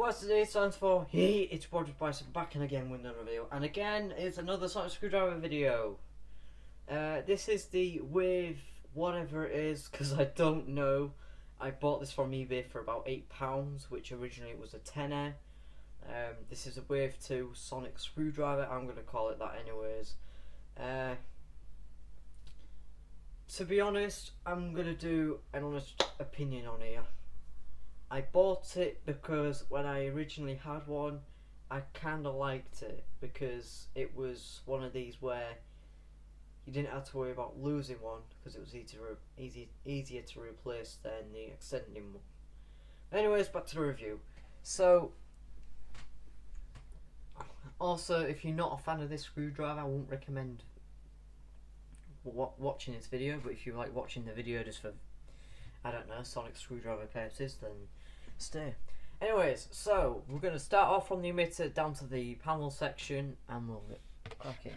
What's today stands for Hey, it's Roger Bison back in again with another video, and again it's another sonic screwdriver video. This is the with whatever it is, because I don't know. I bought this from eBay for about £8, which originally was a tenner. This is a Wave 2 sonic screwdriver. I'm going to call it that anyways. To be honest, I'm going to do an honest opinion on here. I bought it because when I originally had one, I kind of liked it because it was one of these where you didn't have to worry about losing one because it was easier to replace than the extending one. Anyways, back to the review. So, also, if you're not a fan of this screwdriver, I won't recommend watching this video, but if you like watching the video just for, I don't know, sonic screwdriver purposes, then stay. Anyways, so we're going to start off from the emitter down to the panel section and we'll get cracking.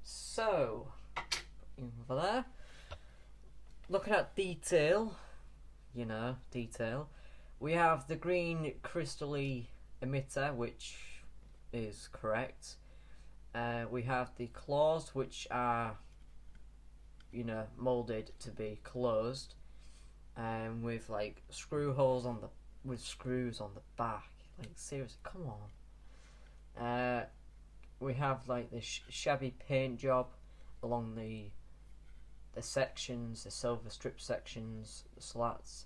So, over there, looking at detail, detail, we have the green crystal-y emitter, which is correct. We have the claws, which are, molded to be closed. With like screw holes on with screws on the back. Like seriously, come on. We have like this shabby paint job along the sections, the silver strip sections, the slats.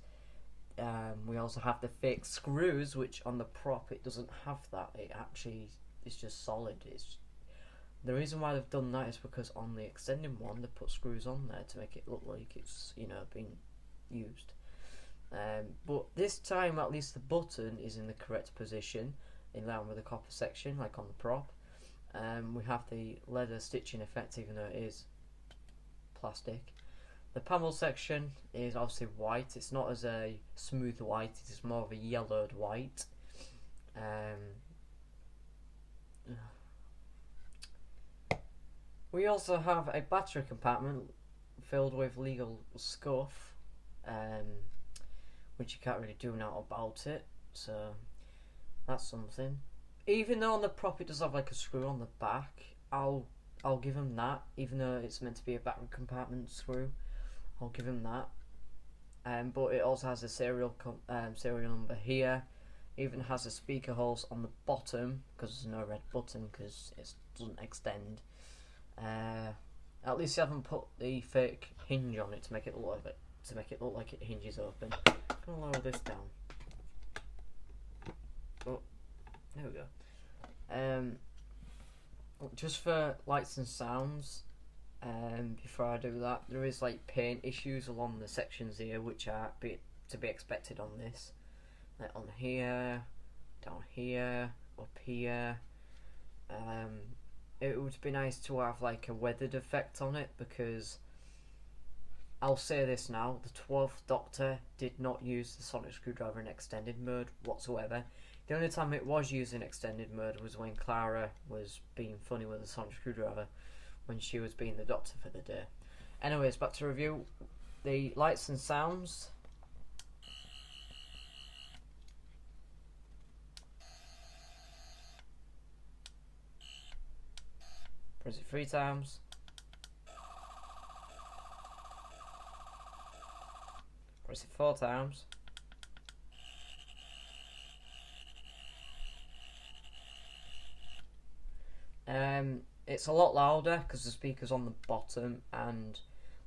We also have the fake screws, which on the prop it doesn't have that. It actually is just solid. The reason why they've done that is because on the extending one they put screws on there to make it look like it's been used. But this time at least the button is in the correct position in line with the copper section, like on the prop. We have the leather stitching effect even though it is plastic. The panel section is obviously white. It's not as a smooth white, it is more of a yellowed white. We also have a battery compartment filled with legal scuff, which you can't really do now about it, so that's something. Even though on the prop it does have like a screw on the back, I'll give him that. Even though it's meant to be a battery compartment screw, I'll give him that. But it also has a serial number here. Even has a speaker holes on the bottom because there's no red button because it doesn't extend. At least you haven't put the fake hinge on it to make it look like it hinges open. I'm gonna lower this down. Oh, there we go. Just for lights and sounds, before I do that, there is like paint issues along the sections here, which are to be expected on this. Like on here, down here, up here. It would be nice to have like a weathered effect on it because I'll say this now, the 12th Doctor did not use the sonic screwdriver in extended mode whatsoever. The only time it was used in extended mode was when Clara was being funny with the sonic screwdriver when she was being the Doctor for the day. Anyways, back to review. The lights and sounds. Press it 3 times. Press it 4 times. It's a lot louder because the speaker's on the bottom, and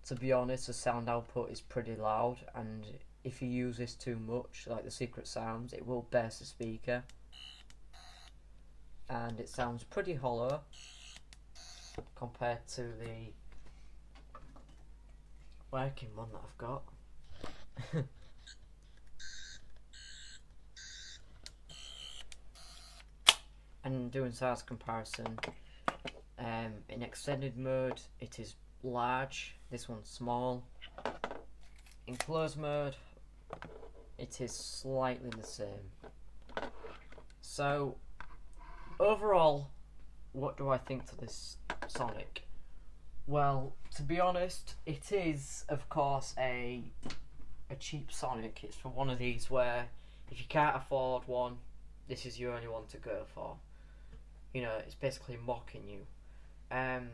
to be honest the sound output is pretty loud, and if you use this too much, like the secret sounds, it will burst the speaker and it sounds pretty hollow compared to the working one that I've got. And doing size comparison, in extended mode it is large, this one's small. In closed mode it is slightly the same. So overall, what do I think to this sonic? Well, to be honest, it is of course a cheap sonic. It's for one of these where if you can't afford one, this is your only one to go for. You know, it's basically mocking you. Um,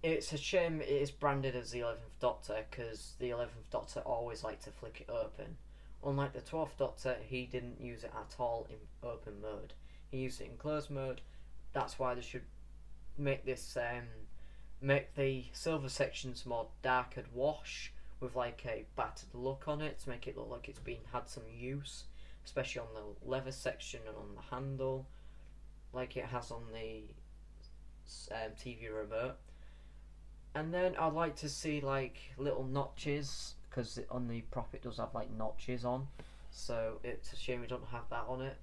it's a shame it is branded as the 11th Doctor, because the 11th Doctor always liked to flick it open. Unlike the 12th Doctor, he didn't use it at all in open mode. He used it in closed mode. That's why they should make this make the silver sections more darkered wash with like a battered look on it to make it look like it's been had some use, especially on the leather section and on the handle, like it has on the TV remote. And then I'd like to see like little notches, because on the prop it does have like notches on, so it's a shame we don't have that on it.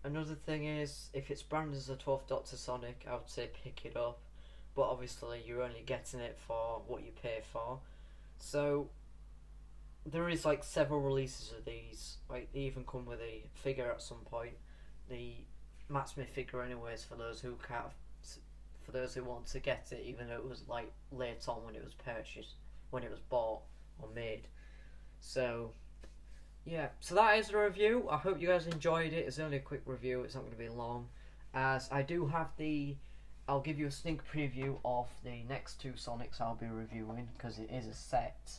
Another thing is, if it's branded as a 12th Doctor Sonic, I would say pick it up, but obviously you're only getting it for what you pay for. So there is like several releases of these. Like they even come with a figure at some point. The Matt Smith figure, anyways, for those who can't, for those who want to get it, even though it was like late on when it was purchased, when it was bought or made. So yeah, so that is the review. I hope you guys enjoyed it. It's only a quick review. It's not going to be long, as I do have I'll give you a sneak preview of the next two Sonics I'll be reviewing, because it is a set.